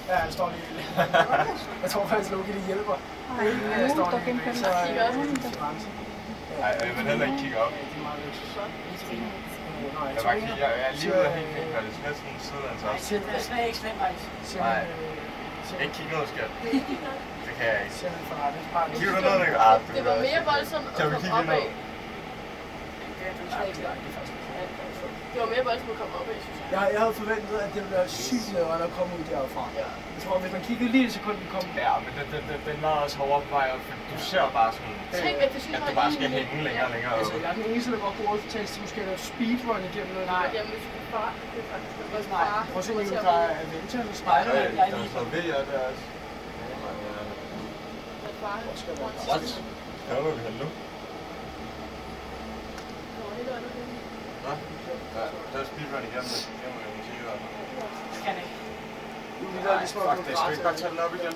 Ja, han står lige. Jeg tror faktisk, Loki det hjælper. Nej, Jeg står der lige gennem så Nej, jeg vil heller ikke kigge op. Det er meget lidt. Jeg bare kigger, jeg er lige ude af helt fint, og det er slet sådan sidder så. Det er slet ikke slemt, faktisk. Nej, ikke kigge noget, skat. Det kan jeg ikke. Kigger du noget, der gør? Det var mere voldsomt at komme opad. Det var mere voldsomt at komme opad, synes jeg. Jeg havde forventet, at det ville være sygt lavere at komme ud derfra. Jeg tror, hvis man kiggede lige et sekund, vi kom. Ja, men den var også overvejet, for du ser bare sådan, Tænk, at du bare skal hænge længere og længere. Altså, jeg er den eneste, der godt bruger til måske at lave speedrun igennem noget. Nej, jamen hvis du kan fare, det er faktisk det er bare. Prøv at se, at der er Avengers og Spider-Man. Der er sådan VR der også. What? Hvad var vi her nu? Nå? Der er speedrun igennem det. Jeg må jo sige, Jeg kan ikke. nej, fuck det. Skal vi ikke bare tage den op igen?